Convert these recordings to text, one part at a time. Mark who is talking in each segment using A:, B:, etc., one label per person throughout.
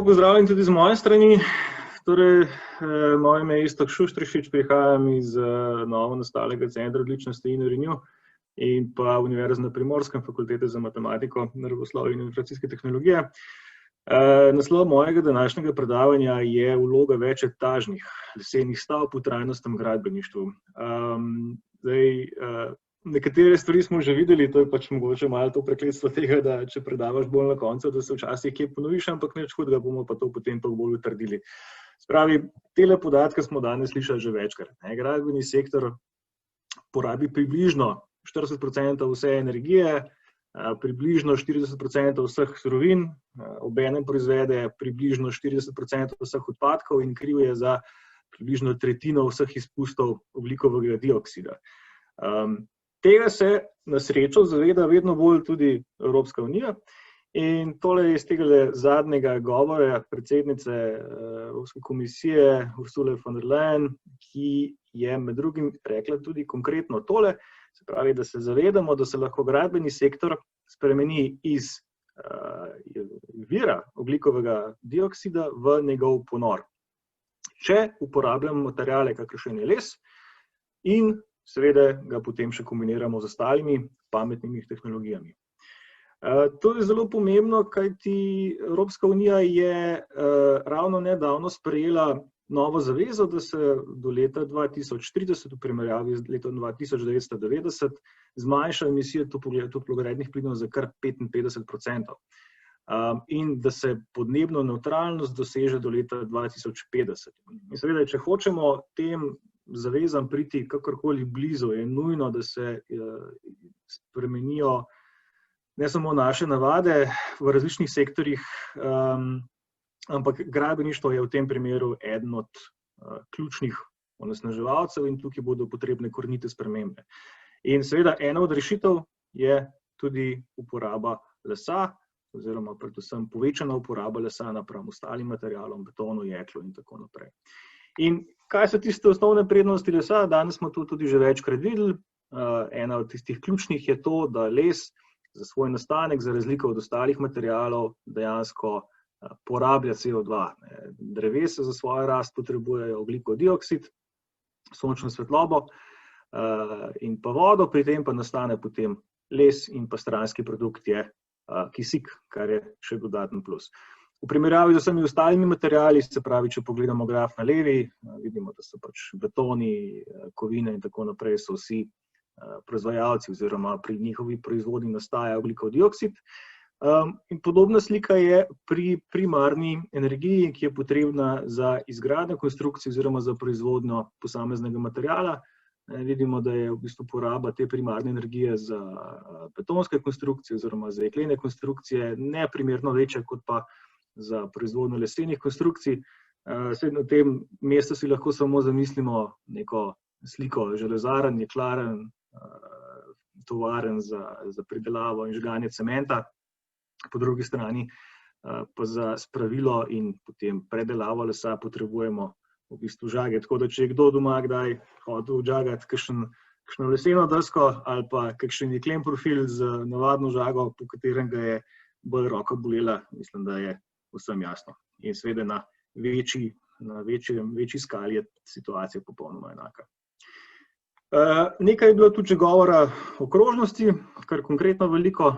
A: Pozdravljen tudi z moje strani. Torej, moje ime je Iztok Šuštrišič, prihajam iz novo nastalega Centra odličnosti INRINEW in pa Univerze na Primorskem, Fakultete za matematiko, naravoslovje in informacijske tehnologije. Naslov mojega današnjega predavanja je vloga večetažnih lesenih stavb v trajnostnem gradbeništvu. Nekatere stvari smo že videli, to je pač mogoče malo to prekletstvo tega, da če predavaš bolj na koncu, da se včasih kje ponoviš, ampak nič hudega, bomo pa to potem pa bolj utrdili. Spravi, tele podatke smo danes slišali že večkrat. Gradbeni sektor porabi približno 40% vse energije, približno 40% vseh surovin, obenem proizvede približno 40% vseh odpadkov in kriv je za približno tretjino vseh izpustov ogljikovega dioksida. Tega se na srečo zaveda vedno bolj tudi Evropska unija in tole iz tega zadnjega govora predsednice Evropske komisije Ursule von der Leyen, ki je med drugim rekla tudi konkretno tole, se pravi, da se zavedamo, da se lahko gradbeni sektor spremeni iz vira ogljikovega dioksida v njegov ponor. Če uporabljamo materiale, kakršen je les, in seveda ga potem še kombiniramo z ostalimi pametnimi tehnologijami. To je zelo pomembno, kajti Evropska unija je ravno nedavno sprejela novo zavezo, da se do leta 2030 v primerjavi z letom 1990 zmanjša emisije toplogrednih plinov za kar 55%. In da se podnebno nevtralnost doseže do leta 2050. In seveda, če hočemo tem zavezam priti kakorkoli blizu, je nujno, da se spremenijo ne samo naše navade v različnih sektorjih, ampak gradbeništvo je v tem primeru eden od ključnih onesnaževalcev in tukaj bodo potrebne korenite spremembe. In seveda ena od rešitev je tudi uporaba lesa, oziroma predvsem povečana uporaba lesa napram ostalim materialom, betonu, jeklu in tako naprej. In kaj so tiste osnovne prednosti lesa? Danes smo to tudi že večkrat videli. Ena od tistih ključnih je to, da les za svoj nastanek, za razliko od ostalih materialov, dejansko porablja CO2. Drevesa za svojo rast potrebujejo ogljikov dioksid, sončno svetlobo in pa vodo, pri tem pa nastane potem les in pa stranski produkt je kisik, kar je še dodaten plus. V primerjavi z vsemi ostalimi materiali, se pravi, če pogledamo graf na levi, vidimo, da so pač betoni, kovine in tako naprej, so vsi proizvajalci oziroma pri njihovi proizvodnji nastaja ogljikov dioksid. In podobna slika je pri primarni energiji, ki je potrebna za izgradnjo konstrukcije oziroma za proizvodnjo posameznega materiala. Vidimo, da je v bistvu poraba te primarne energije za betonske konstrukcije oziroma za jeklene konstrukcije neprimerno večja kot pa za proizvodnjo lesenih konstrukcij. Na tem mestu si lahko samo zamislimo neko sliko železarn, jeklarn, tovaren za pridelavo in žganje cementa, po drugi strani pa za spravilo in potem predelavo lesa potrebujemo v bistvu žage. Tako da, če je kdo doma kdaj hodil žagati kakšno leseno desko ali pa kakšen jeklen profil z navadno žago, po katerem ga je bolj roka bolela, mislim, da je vsem jasno. In seveda na večji skali je situacija popolnoma enaka. Nekaj je bilo tudi že govora o krožnosti, kar konkretno veliko,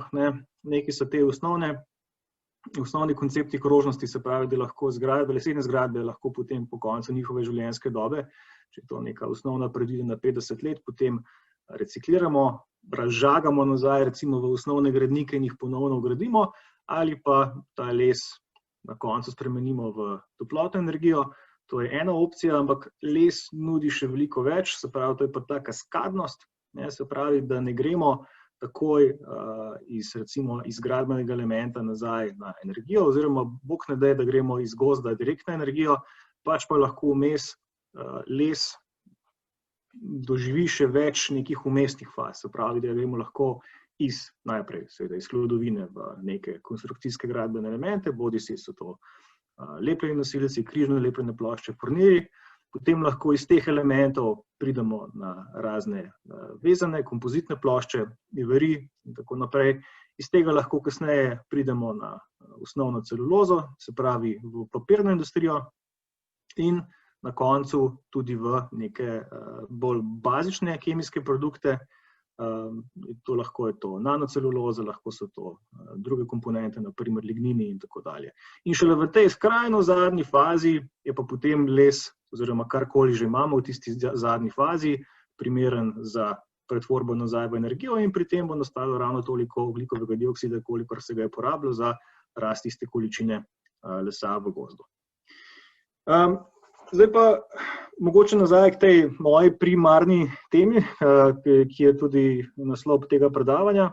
A: nekaj so te osnovni koncepti krožnosti, se pravi, da lahko lesene zgradbe lahko potem po koncu njihove življenjske dobe, če je to neka osnovna predvidena 50 let, potem recikliramo, razžagamo nazaj recimo v osnovne gradnike in jih ponovno vgradimo, ali pa ta les na koncu spremenimo v toplotno energijo. To je ena opcija, ampak les nudi še veliko več, se pravi, to je pa ta kaskadnost, se pravi, da ne gremo takoj iz gradbenega elementa nazaj na energijo, oziroma bog ne daj, da gremo iz gozda direkt na energijo, pač pa lahko vmes les doživi še več nekih vmesnih faz, se pravi, da gremo lahko najprej iz hlodovine v neke konstrukcijske gradbene elemente, bodisi so to lepljeni nosilci, križno lepljene plošče, furnirji, potem lahko iz teh elementov pridemo na razne vezane, kompozitne plošče, veri in tako naprej. Iz tega lahko kasneje pridemo na osnovno celulozo, se pravi v papirno industrijo in na koncu tudi v neke bolj bazične kemijske produkte. Lahko je to nanoceluloza, lahko so to druge komponente, naprimer lignini in tako dalje. In šele v tej skrajno zadnji fazi je pa potem les, oziroma karkoli že imamo v tisti zadnji fazi, primeren za pretvorbo nazaj v energijo in pri tem bo nastalo ravno toliko ogljikovega dioksida, kolikor se ga je porabilo za rast iste količine lesa v gozdu. Zdaj pa mogoče nazaj k tej moji primarni temi, ki je tudi naslov tega predavanja,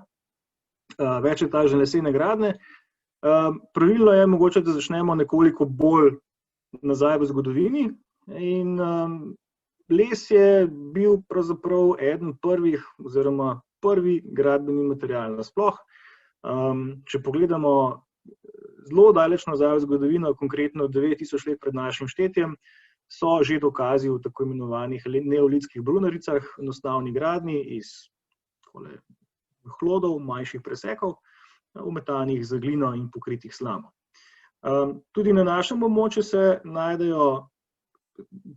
A: večetažne lesene gradnje. Pravilno je mogoče, da začnemo nekoliko bolj nazaj v zgodovini in les je bil pravzaprav eden prvih oziroma prvi gradbeni material nasploh. Če pogledamo zelo daleč nazaj v zgodovino, konkretno 9000 let pred našim štetjem, so že dokazi v tako imenovanih neolitskih brunaricah, enostavni gradnji iz hlodov, manjših presekov, umetanih z glino in pokritih slamo. Tudi na našem območju se najdejo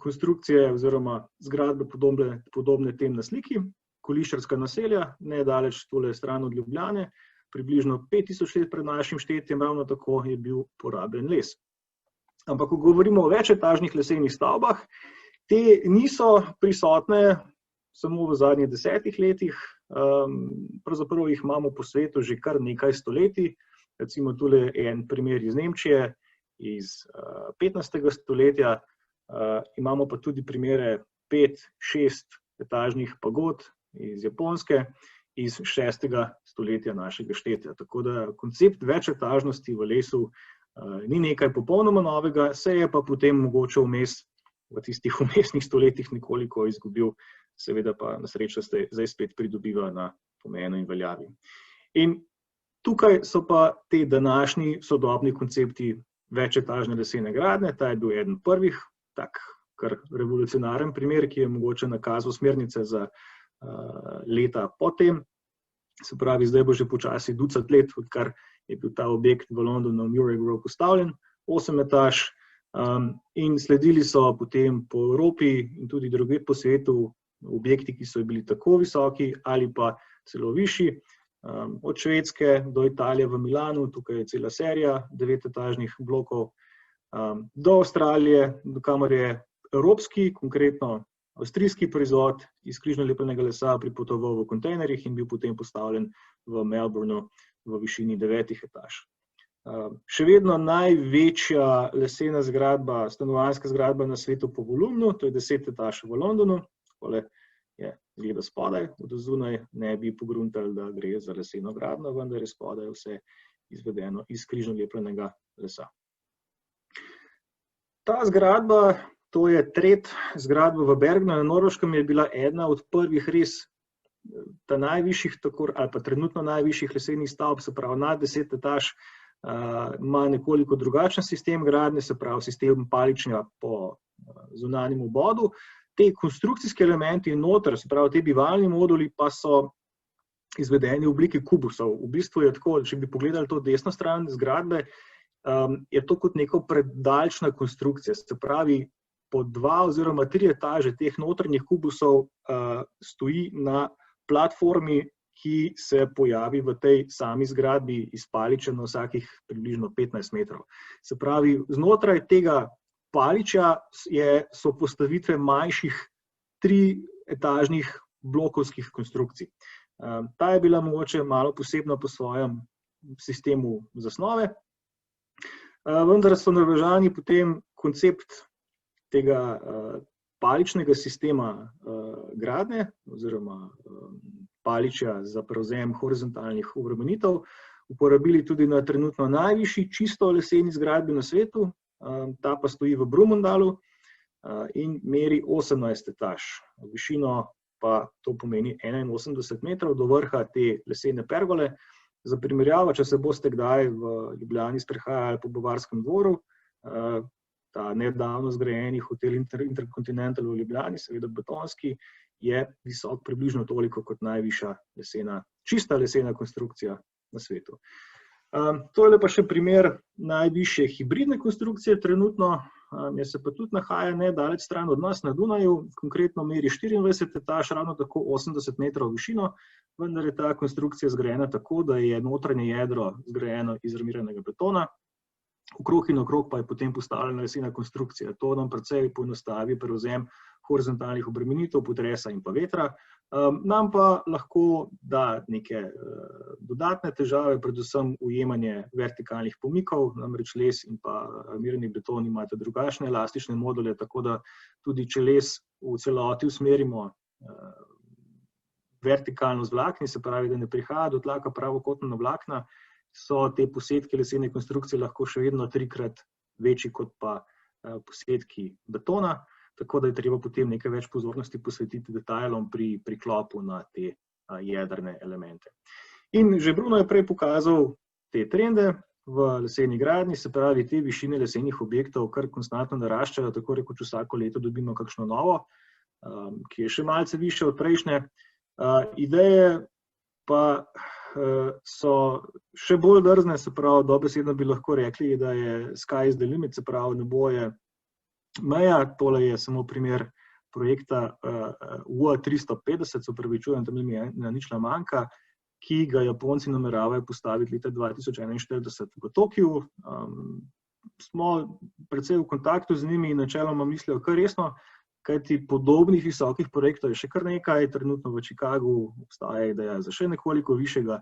A: konstrukcije oziroma zgradbe podobne tem na sliki, koliščarska naselja, nedaleč tole stran od Ljubljane, približno 5000 let pred našim štetjem, ravno tako je bil porabljen les. Ampak, ko govorimo o večetažnih lesenih stavbah, te niso prisotne samo v zadnjih 10 letih, pravzaprav jih imamo po svetu že kar nekaj stoletij. Recimo tule en primer iz Nemčije, iz 15. stoletja, imamo pa tudi primere 5-6 etažnih pagod iz Japonske, iz 6. stoletja našega štetja. Tako da koncept večetažnosti v lesu ni nekaj popolnoma novega, se je pa potem mogoče vmes v tistih vmesnih stoletjih nekoliko izgubil, seveda pa na srečo zdaj spet pridobiva na pomenu in veljavi. In tukaj so pa te današnji sodobni koncepti večetažne lesene gradnje. Ta je bil eden prvih, tak kar revolucionaren primer, ki je mogoče nakazal smernice za leta potem. Se pravi, zdaj bo že počasi ducat let, odkar je bil ta objekt v Londonu Murray Grove postavljen, 8 etaž, in sledili so potem po Evropi in tudi drugod po svetu objekti, ki so bili tako visoki ali pa celo višji, od Švedske do Italije v Milanu, tukaj je cela serija 9-etažnih blokov, do Avstralije, kamor je evropski, konkretno avstrijski proizvod iz križno lepljenega lesa pripotoval v kontejnerjih in bil potem postavljen v Melbourneu v višini 9 etaž. Še vedno največja lesena zgradba, stanovanjska zgradba na svetu po volumnu, to je 10 etaž v Londonu, tole je zgleda spodaj, od zunaj ne bi pogruntali, da gre za leseno gradnjo, vendar je spodaj vse izvedeno iz križno lepljenega lesa. Ta zgradba, to je tret zgradba v Bergnu na Norveškem, je bila ena od prvih res najvišjih, ali pa trenutno najvišjih lesenih stavb, se pravi nad 10 etaž, ima nekoliko drugačen sistem gradnje, se pravi sistem paličnja po zunanjem obodu. Te konstrukcijske elementi noter, se pravi te bivalni moduli, pa so izvedeni v obliki kubusov. V bistvu je tako, če bi pogledali to desno stran zgradbe, je to kot neko predalčna konstrukcija, se pravi po 2 oziroma 3 etaže teh notranjih kubusov stoji na platformi, ki se pojavi v tej sami zgradbi iz paliča na vsakih približno 15 metrov. Se pravi, znotraj tega paliča so postavitve manjših 3-etažnih blokovskih konstrukcij. Ta je bila mogoče malo posebna po svojem sistemu zasnove, vendar so Norvežani potem koncept tega paličnega sistema gradnje oziroma paliča za prevzem horizontalnih obremenitev uporabili tudi na trenutno najvišji čisto leseni zgradbi na svetu. Ta pa stoji v Brumundalu in meri 18 etaž. Višino pa to pomeni 81 metrov do vrha te lesene pergole. Za primerjavo, če se boste kdaj v Ljubljani sprehajali po Bavarskem dvoru, ta nedavno zgrajeni hotel Intercontinental v Ljubljani, seveda betonski, je visok približno toliko kot najvišja čista lesena konstrukcija na svetu. Tole pa še primer najvišje hibridne konstrukcije trenutno, se pa tudi nahaja nedaleč stran od nas na Dunaju, konkretno meri 24 etaž, ravno tako 80 metrov v višino, vendar je ta konstrukcija zgrajena tako, da je notranje jedro zgrajeno iz armiranega betona, okrog in okrog pa je potem postavljena lesena konstrukcija. To nam precej poenostavi prevzem horizontalnih obremenitev, potresa in pa vetra. Nam pa lahko da neke dodatne težave, predvsem ujemanje vertikalnih pomikov, namreč les in pa armirani beton imate drugačne elastične module, tako da tudi če les v celoti usmerimo vertikalno z vlakni, se pravi, da ne prihaja do tlaka pravokotna vlakna, so te posedke lesene konstrukcije lahko še vedno 3-krat večji kot pa posedki betona, tako da je treba potem nekaj več pozornosti posvetiti detajlom pri priklopu na te jedrne elemente. In že Bruno je prej pokazal te trende v leseni gradnji, se pravi, te višine lesenih objektov kar konstantno naraščajo, tako rekoč vsako leto dobimo kakšno novo, ki je še malce višje od prejšnje. Ideje pa so še bolj drzne, se pravi, dobesedno bi lahko rekli, da je sky is the limit, se pravi, nebo je meja. Tole je samo primer projekta UA350, se upravičujem, tam mi ena ničla manjka, ki ga Japonci nameravajo postaviti leta 2041 v Tokiu. Smo precej v kontaktu z njimi in načeloma mislijo kar resno, kajti podobnih visokih projektov je še kar nekaj, trenutno v Chicagu obstaja ideja za še nekoliko višjega,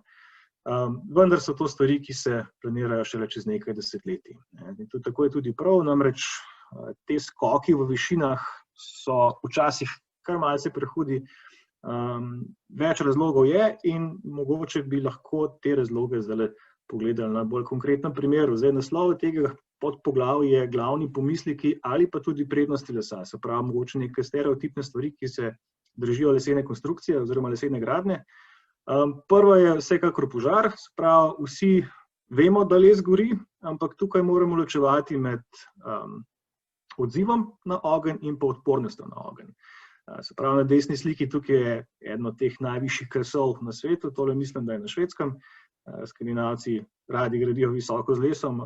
A: vendar so to stvari, ki se planirajo šele čez nekaj desetletij. Tako je tudi prav, namreč te skoki v višinah so včasih kar malce prehudi. Več razlogov je in mogoče bi lahko te razloge zdaj pogledali na bolj konkretnem primeru. Zdaj, naslov tega podpoglavja je glavni pomisleki ali pa tudi prednosti lesa, se pravi, mogoče neke stereotipne stvari, ki se držijo lesene konstrukcije oziroma lesene gradnje. Prva je vsekakor požar, se pravi, vsi vemo, da les gori, ampak tukaj moramo ločevati med odzivom na ogenj in pa odpornostjo na ogenj. Se pravi, na desni sliki tukaj je eno od teh najvišjih kresov na svetu, tole mislim, da je na Švedskem. Skandinavci radi gradijo visoko z lesom,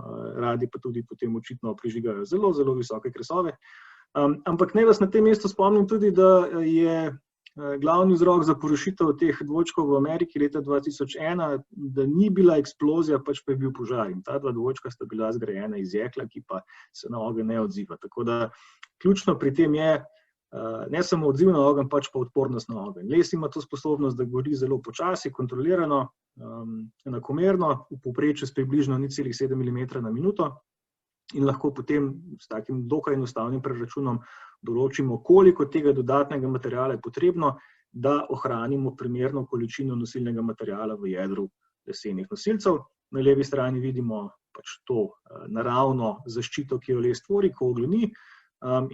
A: radi pa tudi potem očitno prižigajo zelo, zelo visoke kresove. Ampak naj vas na tem mestu spomnim tudi, da je glavni vzrok za porušitev teh dvojčkov v Ameriki leta 2001, da ni bila eksplozija, pač pa je bil požar. In ta dva dvojčka sta bila zgrajena iz jekla, ki pa se na ogenj ne odziva. Tako da ključno pri tem je ne samo odziv na ogenj, pač pa odpornost na ogenj. Les ima to sposobnost, da gori zelo počasi, kontrolirano, enakomerno, v povprečju s približno 0,7 mm na minuto in lahko potem s takim dokaj enostavnim preračunom določimo, koliko tega dodatnega materiala je potrebno, da ohranimo primerno količino nosilnega materiala v jedru lesenih nosilcev. Na levi strani vidimo pač to naravno zaščito, ki jo les tvori, ko oglja ni.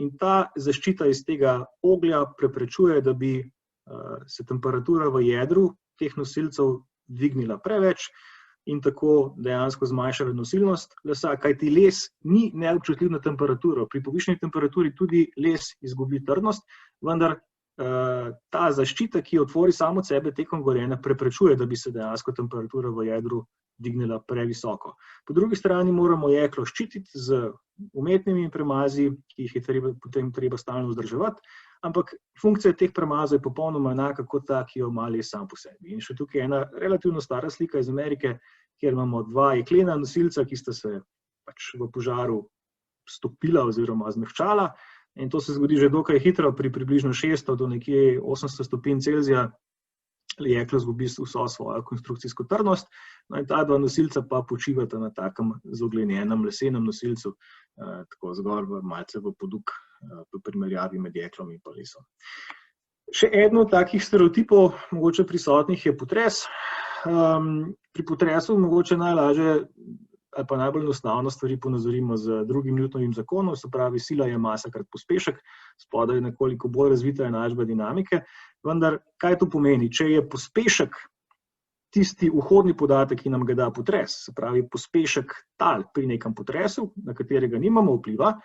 A: In ta zaščita iz tega oglja preprečuje, da bi se temperatura v jedru teh nosilcev dvignila preveč in tako dejansko zmanjšala nosilnost lesa, kajti les ni neobčutljiv na temperaturo. Pri povišani temperaturi tudi les izgubi trdnost, vendar ta zaščita, ki jo tvori samo od sebe tekom gorenja, preprečuje, da bi se dejansko temperatura v jedru dignila previsoko. Po drugi strani moramo jeklo ščititi z umetnimi premazi, ki jih je potem treba stalno vzdrževati, ampak funkcija teh premazov je popolnoma enaka kot ta, ki jo ima les sam po sebi. In še tukaj je ena relativno stara slika iz Amerike, kjer imamo dva jeklena nosilca, ki sta se pač v požaru stopila oziroma zmehčala. In to se zgodi že dokaj hitro, pri približno 600 do nekje 800 stopinj Celzija jeklo izgubi vso svojo konstrukcijsko trdnost. No in ta dva nosilca pa počivata na takem zoglenjenem lesenem nosilcu, tako zgolj malce v poduk v primerjavi med jeklom in pa lesom. Še eden od takih stereotipov, mogoče prisotnih, je potres. Pri potresu mogoče najlažje ali pa najbolj enostavno stvari ponazorimo z drugim Newtonovim zakonom, se pravi, sila je masa krat pospešek, spodaj je nekoliko bolj razvita enačba dinamike, vendar kaj to pomeni? Če je pospešek tisti vhodni podatek, ki nam ga da potres, se pravi pospešek tal pri nekem potresu, na katerega nimamo vpliva,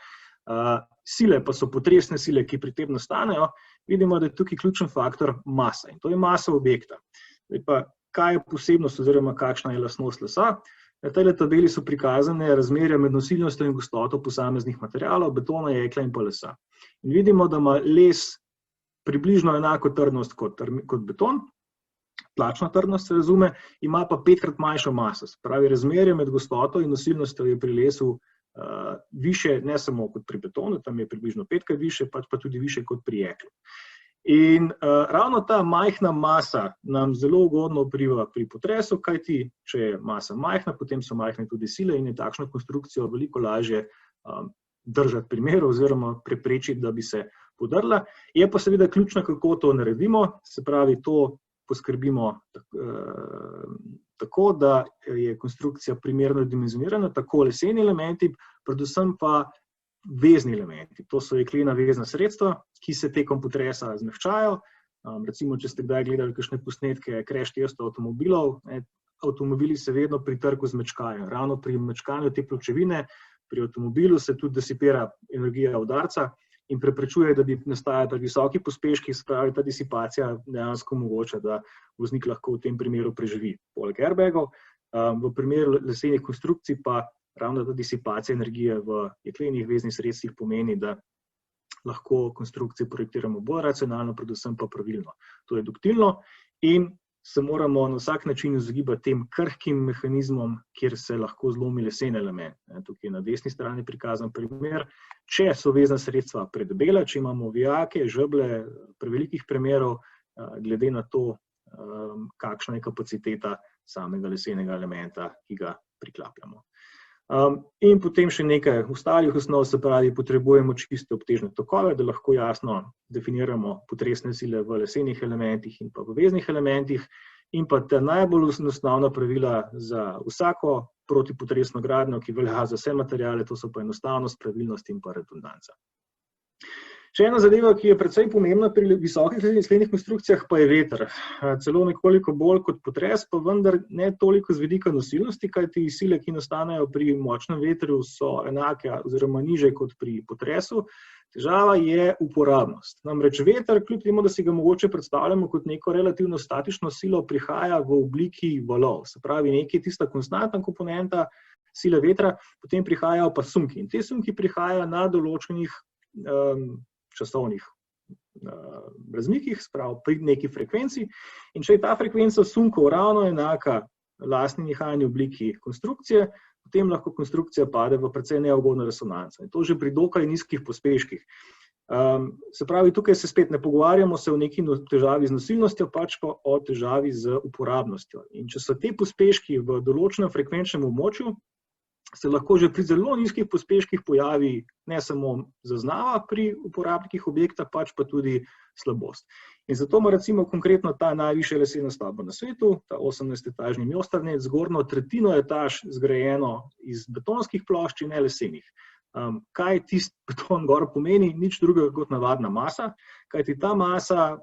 A: sile pa so potresne sile, ki pri tem nastanejo, vidimo, da je tukaj ključen faktor masa in to je masa objekta. Zdaj pa kaj je posebnost oziroma kakšna je lastnost lesa. Na tej tabeli so prikazane razmerja med nosilnostjo in gostoto posameznih materialov, betona, jekla in pa lesa. In vidimo, da ima les približno enako trdnost kot beton, tlačna trdnost se razume, ima pa 5-krat manjšo maso. Se pravi, razmerje med gostoto in nosilnostjo je pri lesu više, ne samo kot pri betonu, tam je približno 5-krat više, pač pa tudi više kot pri jeklu. In ravno ta majhna masa nam zelo ugodno vpliva pri potresu, kajti če je masa majhna, potem so majhne tudi sile in je takšno konstrukcijo veliko lažje držati primeru oziroma preprečiti, da bi se podrla. Je pa seveda ključno, kako to naredimo, se pravi, to poskrbimo tako, da je konstrukcija primerno dimenzionirana, tako leseni elementi, predvsem pa vezni elementi. To so jeklena vezna sredstva, ki se tekom potresa zmehčajo. Recimo, če ste kdaj gledali kakšne posnetke crash testov avtomobilov, avtomobili se vedno pri trku zmečkajo. Ravno pri mečkanju te pločevine, pri avtomobilu se tudi disipira energija udarca in preprečuje, da bi nastajali pri visokih pospeških, se pravi, ta disipacija dejansko omogoča, da voznik lahko v tem primeru preživi. Poleg airbagov, v primeru lesenih konstrukcij pa ravno ta disipacija energije v jeklenih veznih sredstvih pomeni, da lahko konstrukcije projektiramo bolj racionalno, predvsem pa pravilno. To je duktilno in se moramo na vsak način izogibati tem krhkim mehanizmom, kjer se lahko zlomi lesen element. Tukaj je na desni strani prikazan primer. Če so vezna sredstva predebela, če imamo vijake, žeblje, prevelikih primerov, glede na to, kakšna je kapaciteta samega lesenega elementa, ki ga priklapljamo. In potem še nekaj ostalih osnov, se pravi, potrebujemo čiste obtežne tokove, da lahko jasno definiramo potresne sile v lesenih elementih in pa v veznih elementih, in pa ta najbolj osnovna pravila za vsako protipotresno gradnjo, ki velja za vse materiale, to so pa enostavnost, pravilnost in pa redundanca. Še ena zadeva, ki je precej pomembna pri visokih lesenih konstrukcijah, pa je veter. Celo nekoliko bolj kot potres, pa vendar ne toliko z vidika nosilnosti, kajti sile, ki nastanejo pri močnem vetru, so enake oziroma nižje kot pri potresu. Težava je uporabnost. Namreč veter, kljub temu, da si ga mogoče predstavljamo kot neko relativno statično silo, prihaja v obliki valov. Se pravi, nekaj tista konstantna komponenta sile vetra, potem prihajajo pa sunki. In te sunki prihajajo na določenih časovnih razmikih, sprav pri neki frekvenci. In če je ta frekvenca sunkov ravno enaka lastni nihajni obliki konstrukcije, potem lahko konstrukcija pade v precej neugodno resonanco. In to že pri dokaj nizkih pospeških. Se pravi, tukaj se spet ne pogovarjamo se o neki težavi z nosilnostjo, pač pa o težavi z uporabnostjo. In če so te pospeški v določenem frekvenčnem območju, se lahko že pri zelo nizkih pospeških pojavi ne samo zaznava pri uporabnikih objekta, pač pa tudi slabost. In zato ima recimo konkretno ta najvišja lesena stavba na svetu, ta 18-etažni Mjostarnet, zgornjo tretjino etaž zgrajeno iz betonskih plošč in ne lesenih. Kaj tisti beton gor pomeni? Nič drugega kot navadna masa, kajti ta masa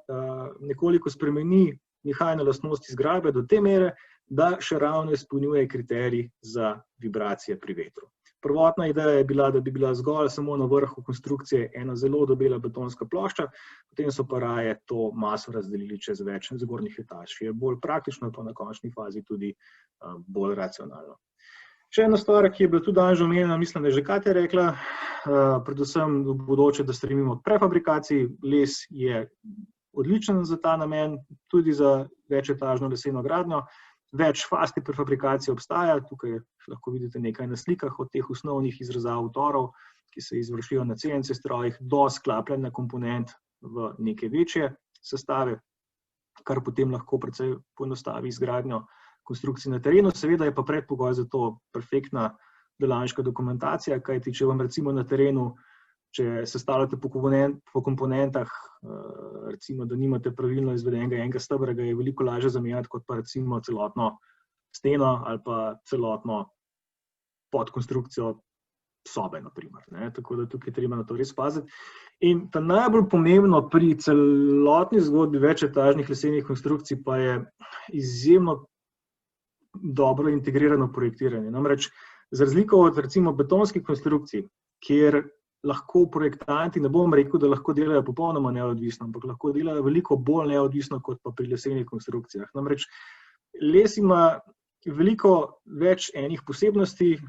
A: nekoliko spremeni nihajne lastnosti zgradbe do te mere, da še ravno izpolnjuje kriterij za vibracije pri vetru. Prvotna ideja je bila, da bi bila zgolj samo na vrhu konstrukcije ena zelo debela betonska plošča, potem so pa raje to maso razdelili čez več zgornjih etaž. Je bolj praktično, pa na končni fazi tudi bolj racionalno. Še ena stvar, ki je bila tudi danes omenjena, mislim, da je že Katja rekla, predvsem v bodoče, da stremimo k prefabrikaciji. Les je odličen za ta namen, tudi za večetažno leseno gradnjo. Več fasti prefabrikacije obstaja, tukaj lahko vidite nekaj na slikah od teh osnovnih izrezav torov, ki se izvršijo na CNC strojih, do sklapljanja komponent v neke večje sestave, kar potem lahko precej poenostavi izgradnjo konstrukcij na terenu. Seveda je pa predpogoj za to perfektna delavniška dokumentacija, kajti če vam recimo na terenu, če sestavljate po komponentah, recimo, da nimate pravilno izvedenega enega stebra, ga je veliko lažje zamenjati, kot pa recimo celotno steno ali pa celotno podkonstrukcijo sobe, na primer. Tako da tukaj treba na to res paziti. In ta najbolj pomembno pri celotni zgodbi večetažnih lesenih konstrukcij pa je izjemno dobro integrirano projektiranje. Namreč, za razliko od recimo betonskih konstrukcij, kjer lahko projektanti, ne bom rekel, da lahko delajo popolnoma neodvisno, ampak lahko delajo veliko bolj neodvisno kot pa pri lesenih konstrukcijah. Namreč Les ima veliko več enih posebnosti,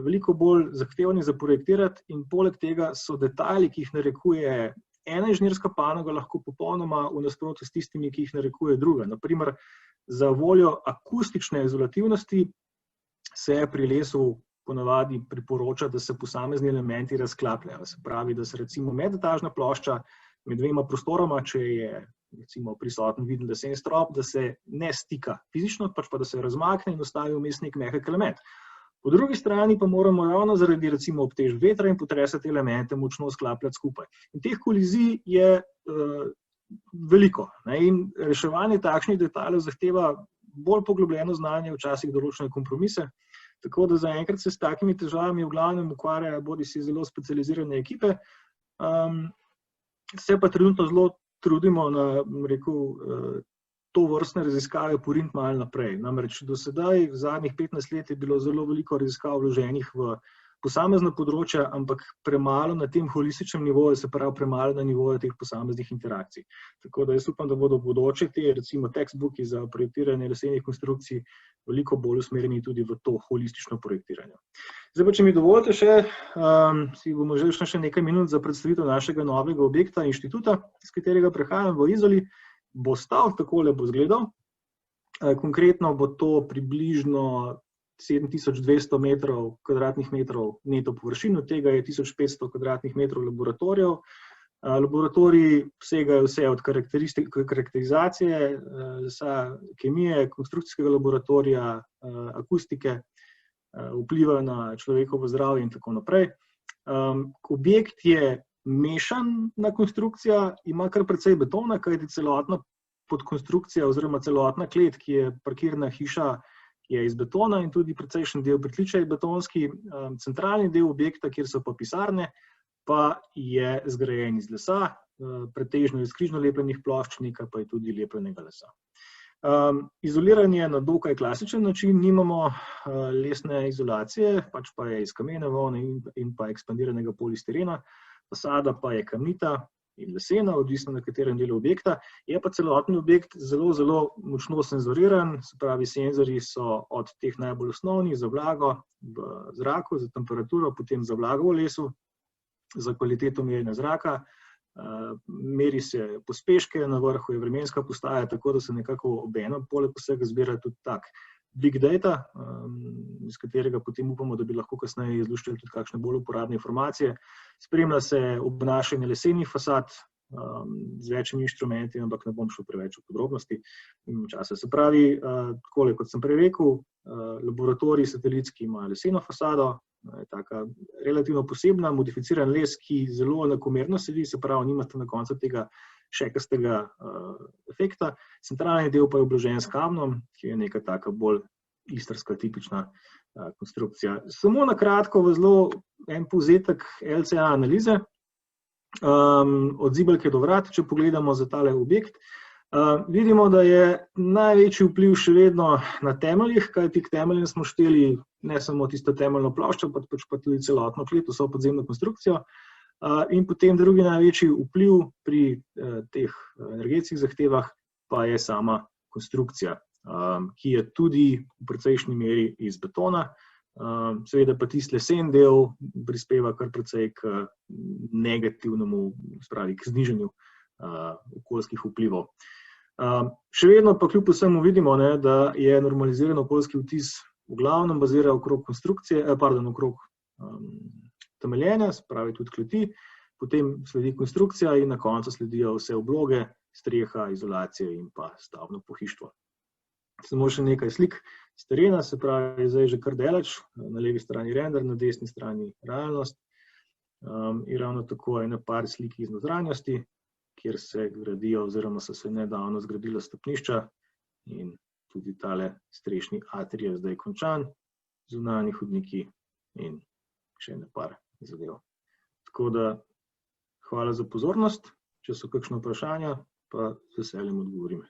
A: veliko bolj zahtevnih za projektirati in poleg tega so detajli, ki jih narekuje ena inženirska panoga, lahko popolnoma v nasprotju s tistimi, ki jih narekuje druga. Naprimer, za voljo akustične izolativnosti se pri lesu ponavadi priporoča, da se posamezni elementi razklapljajo. Se pravi, da se recimo medetažna plošča med dvema prostoroma, če je recimo prisoten viden lesen strop, da se ne stika fizično, pač pa da se razmakne in ostavi vmes nek mehek element. Po drugi strani pa moramo ravno zaradi recimo obtež vetra in potresa te elemente močno sklapljati skupaj. In teh kolizij je veliko. In reševanje takšnih detajlov zahteva bolj poglobljeno znanje, včasih določene kompromise. Tako da zaenkrat se s takimi težavami v glavnem ukvarjajo bodisi zelo specializirane ekipe, se pa trenutno zelo trudimo na, to vrstne raziskave poriniti malo naprej. Namreč do sedaj, v zadnjih 15 let je bilo zelo veliko raziskav vloženih v posamezna področja, ampak premalo na tem holističnem nivoju, se pravi premalo na nivoju teh posameznih interakcij. Tako da jaz upam, da bodo v bodoče te recimo textbooki za projektiranje lesenih konstrukcij veliko bolj usmerjeni tudi v to holistično projektiranje. Zdaj pa, če mi dovolite še, si bomo želeli še nekaj minut za predstavitev našega novega objekta inštituta, z katerega prehajam v Izoli. Bo stal, takole bo izgledal. Konkretno bo to približno 7200 kvadratnih metrov neto površin, od tega je 1500 kvadratnih metrov laboratorijev. Laboratoriji vsegajo vse od karakterizacije, kemije, konstrukcijskega laboratorija, akustike, vpliva na človekovo zdravje in tako naprej. Objekt je mešana konstrukcija, ima kar precej betona, kajti celotna podkonstrukcija oziroma celotna klet, ki je parkirna hiša, je iz betona in tudi precejšen del pritličja je betonski. Centralni del objekta, kjer so pa pisarne, pa je zgrajen iz lesa, pretežno iz križno lepljenih plošč, nekaj pa je tudi lepljenega lesa. Izoliranje na dokaj klasičen način, nimamo lesne izolacije, pač pa je iz kamene volne in pa ekspandiranega polistirena, fasada pa je kamnita in lesena, odvisno na katerem delu objekta. Je pa celotni objekt zelo, zelo močno senzoriran, se pravi, senzorji so od teh najbolj osnovnih za vlago v zraku, za temperaturo, potem za vlago v lesu, za kvaliteto merjenja zraka, meri se pospeške, na vrhu je vremenska postaja, tako da se nekako obenem poleg vsega zbira tudi tak big data, iz katerega potem upamo, da bi lahko kasneje izluščili tudi kakšne bolj uporabne informacije. Spremlja se obnašanje lesenih fasad z večjimi inštrumenti, ampak ne bom šel preveč v podrobnosti. Se pravi, takole, kot sem prej rekel, laboratorij satelitski ima leseno fasado, je taka relativno posebna, modificiran les, ki zelo enakomerno sedi, se pravi, nimate na koncu tega šekastega efekta. Centralni del pa je obložen s kamnom, ki je neka taka bolj istrska, tipična konstrukcija. Samo na kratko v zelo en povzetek LCA analize, od zibelke do vrat, če pogledamo za tale objekt, vidimo, da je največji vpliv še vedno na temeljih, kajti k temeljem smo šteli ne samo tisto temeljno ploščo, pač pa tudi celotno klet, vso podzemno konstrukcijo. In potem drugi največji vpliv pri teh energetskih zahtevah pa je sama konstrukcija, ki je tudi v precejšnji meri iz betona. Seveda pa tisti lesen del prispeva kar precej k negativnemu, spravi k znižanju okoljskih vplivov. Še vedno pa kljub vsemu vidimo, da je normaliziran okoljski vtis v glavnem bazira okrog konstrukcije, okrog temeljenja, se pravi tudi kleti, potem sledi konstrukcija in na koncu sledijo vse obloge, streha, izolacije in pa stavbno pohištvo. Samo še nekaj slik s terena, se pravi, zdaj že kar daleč, na levi strani render, na desni strani realnost. In ravno tako ene par slik iz notranjosti, kjer se gradijo oziroma so se nedavno zgradila stopnišča in tudi tale strešni atrij je zdaj končan, zunanji hodniki in še ene par zadev. Tako da, hvala za pozornost, če so kakšne vprašanja, pa z veseljem odgovorim.